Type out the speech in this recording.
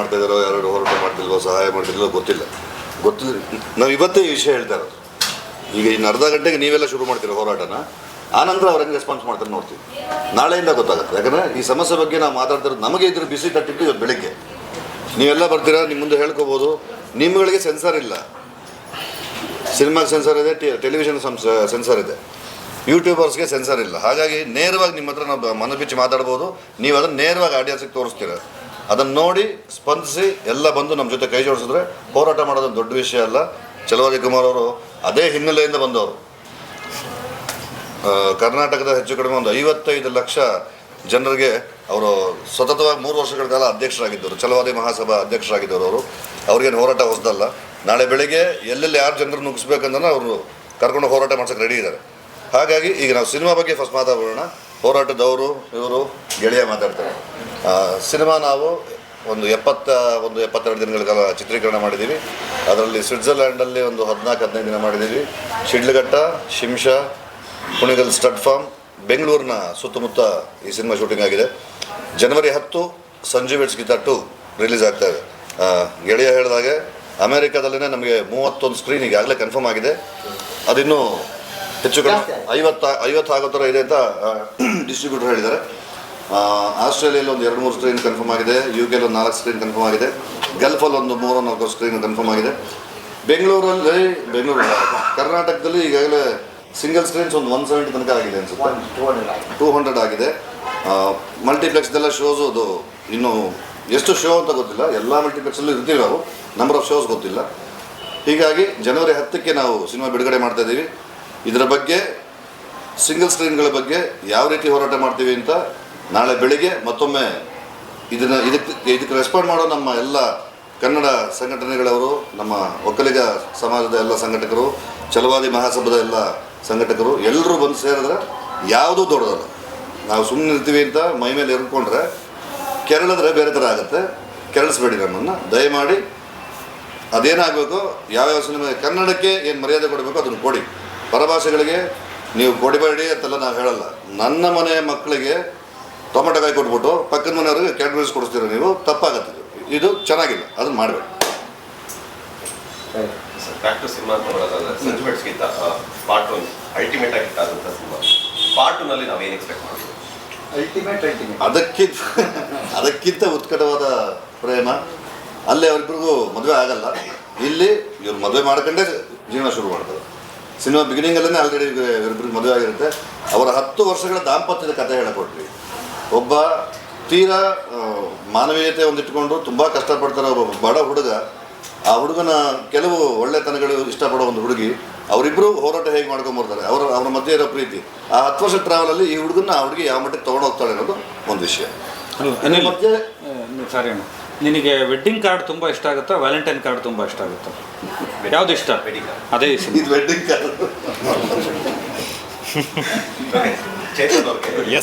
ಮಾಡ್ತಾಯಿದ್ದಾರೋ ಯಾರು ಹೋರಾಟ ಮಾಡ್ತಿಲ್ವೋ ಸಹಾಯ ಮಾಡ್ತಿಲ್ವೋ ಗೊತ್ತಿಲ್ಲ. ನಾವು ಇವತ್ತೇ ಈ ವಿಷಯ ಹೇಳ್ತಾ ಇರೋದು. ಈಗ ಇನ್ನು ಅರ್ಧ ಗಂಟೆಗೆ ನೀವೆಲ್ಲ ಶುರು ಮಾಡ್ತೀರ ಹೋರಾಟನ, ಆನಂತರ ಅವ್ರು ಹೆಂಗೆ ರೆಸ್ಪಾನ್ಸ್ ಮಾಡ್ತಾರೆ ನೋಡ್ತೀವಿ. ನಾಳೆಯಿಂದ ಗೊತ್ತಾಗುತ್ತೆ. ಯಾಕಂದರೆ ಈ ಸಮಸ್ಯೆ ಬಗ್ಗೆ ನಾವು ಮಾತಾಡ್ತಿರೋದು ನಮಗೆ ಇದ್ರ ಬಿಸಿ ತಟ್ಟಿಟ್ಟು ಇವತ್ತು ಬೆಳಿಗ್ಗೆ ನೀವೆಲ್ಲ ಬರ್ತೀರಾ, ನಿಮ್ಮ ಮುಂದೆ ಹೇಳ್ಕೊಬೋದು. ನಿಮ್ಮಗಳಿಗೆ ಸೆನ್ಸರ್ ಇಲ್ಲ, ಸಿನಿಮಾಗೆ ಸೆನ್ಸರ್ ಇದೆ, ಟೆಲಿವಿಷನ್ ಸೆನ್ಸರ್ ಇದೆ, ಯೂಟ್ಯೂಬರ್ಸ್ಗೆ ಸೆನ್ಸರ್ ಇಲ್ಲ. ಹಾಗಾಗಿ ನೇರವಾಗಿ ನಿಮ್ಮ ಹತ್ರ ನಾವು ಮನ ಬಿಚ್ಚಿ ಮಾತಾಡ್ಬೋದು. ನೀವು ಅದನ್ನು ನೇರವಾಗಿ ಆಡಿಯನ್ಸಿಗೆ ತೋರಿಸ್ತೀರ. ಅದನ್ನು ನೋಡಿ ಸ್ಪಂದಿಸಿ ಎಲ್ಲ ಬಂದು ನಮ್ಮ ಜೊತೆ ಕೈ ಜೋಡಿಸಿದ್ರೆ ಹೋರಾಟ ಮಾಡೋದೊಂದು ದೊಡ್ಡ ವಿಷಯ ಅಲ್ಲ. ಚಲವಾದಿ ಕುಮಾರ್ ಅವರು ಅದೇ ಹಿನ್ನೆಲೆಯಿಂದ ಬಂದವರು. ಕರ್ನಾಟಕದ ಹೆಚ್ಚು ಕಡಿಮೆ ಒಂದು 55 ಲಕ್ಷ ಜನರಿಗೆ ಅವರು ಸತತವಾಗಿ 3 ವರ್ಷಗಳ ಕಾಲ ಅಧ್ಯಕ್ಷರಾಗಿದ್ದರು, ಛಲವಾದಿ ಮಹಾಸಭಾ ಅಧ್ಯಕ್ಷರಾಗಿದ್ದವರು. ಅವ್ರಿಗೇನು ಹೋರಾಟ ಹೊಸದಲ್ಲ. ನಾಳೆ ಬೆಳಗ್ಗೆ ಎಲ್ಲೆಲ್ಲಿ ಯಾರು ಜನರು ನುಗ್ಗಿಸ್ಬೇಕಂದ್ರೆ ಅವರು ಕರ್ಕೊಂಡು ಹೋರಾಟ ಮಾಡ್ಸೋಕ್ಕೆ ರೆಡಿ ಇದ್ದಾರೆ. ಹಾಗಾಗಿ ಈಗ ನಾವು ಸಿನಿಮಾ ಬಗ್ಗೆ ಫಸ್ಟ್ ಮಾತಾಡೋಣ. ಹೋರಾಟದವರು ಇವರು ಗೆಳೆಯ ಮಾತಾಡ್ತಾರೆ. ಸಿನಿಮಾ ನಾವು ಒಂದು 72 ದಿನಗಳ ಕಾಲ ಚಿತ್ರೀಕರಣ ಮಾಡಿದ್ದೀವಿ. ಅದರಲ್ಲಿ ಸ್ವಿಟ್ಜರ್ಲ್ಯಾಂಡಲ್ಲಿ ಒಂದು 14-15 ದಿನ ಮಾಡಿದ್ದೀವಿ. ಶಿಡ್ಲಘಟ್ಟ, ಶಿಂಷಾ, ಕುಣಿಗಲ್ ಸ್ಟಡ್ ಫಾರ್ಮ್, ಬೆಂಗಳೂರಿನ ಸುತ್ತಮುತ್ತ ಈ ಸಿನಿಮಾ ಶೂಟಿಂಗ್ ಆಗಿದೆ. ಜನವರಿ 10 ಸಂಜೀವ್ ಇಟ್ಸ್ ಗೀತಾ 2 ರಿಲೀಸ್ ಆಗ್ತಾ ಇದೆ. ಗೆಳೆಯ ಹೇಳಿದಾಗೆ ಅಮೇರಿಕಾದಲ್ಲೇ ನಮಗೆ 31 ಸ್ಕ್ರೀನ್ ಈಗಾಗಲೇ ಕನ್ಫರ್ಮ್ ಆಗಿದೆ. ಅದಿನ್ನೂ ಹೆಚ್ಚು ಕಡಿಮೆ 50 ಆಗೋ ಥರ ಇದೆ ಅಂತ ಡಿಸ್ಟ್ರಿಬ್ಯೂಟರ್ ಹೇಳಿದ್ದಾರೆ. ಆಸ್ಟ್ರೇಲಿಯಲ್ಲಿ ಒಂದು 2-3 ಸ್ಕ್ರೀನ್ ಕನ್ಫರ್ಮ್ ಆಗಿದೆ. UK ಒಂದು 4 ಸ್ಕ್ರೀನ್ ಕನ್ಫರ್ಮ್ ಆಗಿದೆ. ಗಲ್ಫಲ್ಲಿ ಒಂದು 3-4 ಸ್ಕ್ರೀನ್ ಕನ್ಫರ್ಮ್ ಆಗಿದೆ. ಬೆಂಗಳೂರು ಕರ್ನಾಟಕದಲ್ಲಿ ಈಗಾಗಲೇ ಸಿಂಗಲ್ ಸ್ಕ್ರೀನ್ಸ್ ಒಂದು 170 ತನಕ ಆಗಿದೆ ಅನಿಸುತ್ತೆ, 200 ಆಗಿದೆ. ಮಲ್ಟಿಪ್ಲೆಕ್ಸ್ದೆಲ್ಲ ಶೋಸು ಅದು ಇನ್ನೂ ಎಷ್ಟು ಶೋ ಅಂತ ಗೊತ್ತಿಲ್ಲ. ಎಲ್ಲ ಮಲ್ಟಿಪ್ಲೆಕ್ಸಲ್ಲೂ ಇರ್ತೀವಿ ನಾವು, ನಂಬರ್ ಆಫ್ ಶೋಸ್ ಗೊತ್ತಿಲ್ಲ. ಹೀಗಾಗಿ ಜನವರಿ 10ಕ್ಕೆ ನಾವು ಸಿನಿಮಾ ಬಿಡುಗಡೆ ಮಾಡ್ತಾಯಿದ್ದೀವಿ. ಇದರ ಬಗ್ಗೆ ಸಿಂಗಲ್ ಸ್ಕ್ರೀನ್ಗಳ ಬಗ್ಗೆ ಯಾವ ರೀತಿ ಹೋರಾಟ ಮಾಡ್ತೀವಿ ಅಂತ ನಾಳೆ ಬೆಳಿಗ್ಗೆ ಮತ್ತೊಮ್ಮೆ ಇದಕ್ಕೆ ರೆಸ್ಪಾಂಡ್ ಮಾಡೋ ನಮ್ಮ ಎಲ್ಲ ಕನ್ನಡ ಸಂಘಟನೆಗಳವರು, ನಮ್ಮ ಒಕ್ಕಲಿಗ ಸಮಾಜದ ಎಲ್ಲ ಸಂಘಟಕರು, ಛಲವಾದಿ ಮಹಾಸಭಾದ ಎಲ್ಲ ಸಂಘಟಕರು ಎಲ್ಲರೂ ಬಂದು ಸೇರಿದ್ರೆ ಯಾವುದೂ ದೊಡ್ಡದಲ್ಲ. ನಾವು ಸುಮ್ಮನೆ ಇರ್ತೀವಿ ಅಂತ ಮೈ ಮೇಲೆ ಇರ್ಕೊಂಡ್ರೆ ಕೆರಳಿದ್ರೆ ಬೇರೆ ಥರ ಆಗುತ್ತೆ. ಕೆರಳಿಸ್ಬೇಡಿ ನಮ್ಮನ್ನು ದಯಮಾಡಿ. ಅದೇನಾಗಬೇಕು, ಯಾವ್ಯಾವ ಸಿನಿಮಾ ಕನ್ನಡಕ್ಕೆ ಏನು ಮರ್ಯಾದೆ ಕೊಡಬೇಕು ಅದನ್ನು ಕೊಡಿ. ಪರಭಾಷೆಗಳಿಗೆ ನೀವು ಕೊಡಿಬೇಡಿ ಅಂತೆಲ್ಲ ನಾವು ಹೇಳಲ್ಲ. ನನ್ನ ಮನೆಯ ಮಕ್ಕಳಿಗೆ ಟೊಮೆಟೊ ಕಾಯಿ ಕೊಟ್ಬಿಟ್ಟು ಪಕ್ಕದ ಮನೆಯವ್ರಿಗೆ ಕ್ಯಾಡ್ಬರೀಸ್ ಕೊಡಿಸ್ತೀರ, ನೀವು ತಪ್ಪಾಗತ್ತೆ. ಇದು ಚೆನ್ನಾಗಿಲ್ಲ, ಅದನ್ನು ಮಾಡಬೇಡಿ. ಬ್ಯಾಕ್ ಟು ಸಿನಿಮಾ ಅಂತ ಬರೋದಾದ್ರೆ Sanjeev it's Geetha part 1 ultimate ಆಗಿ ಆದಂಥ ಸಿನಿಮಾ. ಪಾರ್ಟ್ 2ನಲ್ಲಿ ನಾವೇನು ಎಕ್ಸ್ಪೆಕ್ಟ್ ಮಾಡ್ತೀವಿ? ಅದಕ್ಕಿಂತ ಉತ್ಕಟವಾದ ಪ್ರೇಮ. ಅಲ್ಲೇ ಅವರಿಬ್ರಿಗೂ ಮದುವೆ ಆಗಲ್ಲ. ಇಲ್ಲಿ ಇವ್ರು ಮದುವೆ ಮಾಡ್ಕೊಂಡೇ ಜೀವನ ಶುರು ಮಾಡ್ತಾರೆ. ಸಿನಿಮಾ ಬಿಗಿನಿಂಗಲ್ಲೇ ಆಲ್ರೆಡಿ ಇವರಿಬ್ರಿಗೆ ಮದುವೆ ಆಗಿರುತ್ತೆ. ಅವರ 10 ವರ್ಷಗಳ ದಾಂಪತ್ಯದ ಕಥೆ ಹೇಳಿಕೊಟ್ರಿ. ಒಬ್ಬ ತೀರಾ ಮಾನವೀಯತೆ ಒಂದಿಟ್ಕೊಂಡು ತುಂಬ ಕಷ್ಟಪಡ್ತಾರೆ ಒಬ್ಬ ಬಡ ಹುಡುಗ. ಆ ಹುಡುಗನ ಕೆಲವು ಒಳ್ಳೆತನಗಳು ಇಷ್ಟಪಡೋ ಒಂದು ಹುಡುಗಿ, ಅವರಿಬ್ಬರು ಹೋರಾಟ ಹೇಗೆ ಮಾಡ್ಕೊಂಬರ್ತಾರೆ, ಅವ್ರ ಮಧ್ಯೆ ಇರೋ ಪ್ರೀತಿ. ಆ 10 ವರ್ಷ ಟ್ರಾವೆಲಲ್ಲಿ ಈ ಹುಡುಗನ ಆ ಹುಡುಗಿ ಯಾವ ಮಟ್ಟಿಗೆ ತೊಗೊಂಡು ಹೋಗ್ತಾಳೆ ಅನ್ನೋದು ಒಂದು ವಿಷಯ. ಮತ್ತೆ ಸಾರಿ ಅಣ್ಣ, ನಿನಗೆ ವೆಡ್ಡಿಂಗ್ ಕಾರ್ಡ್ ತುಂಬ ಇಷ್ಟ ಆಗುತ್ತಾ, ವ್ಯಾಲೆಂಟೈನ್ ಕಾರ್ಡ್ ತುಂಬ ಇಷ್ಟ ಆಗುತ್ತಾ? ಯಾವ್ದು ಇಷ್ಟ? ಅದೇ ಇದು ವೆಡ್ಡಿಂಗ್ ಕಾರ್ಡ್. ಚೇತನ್ ಅವ್ರಿಗೆ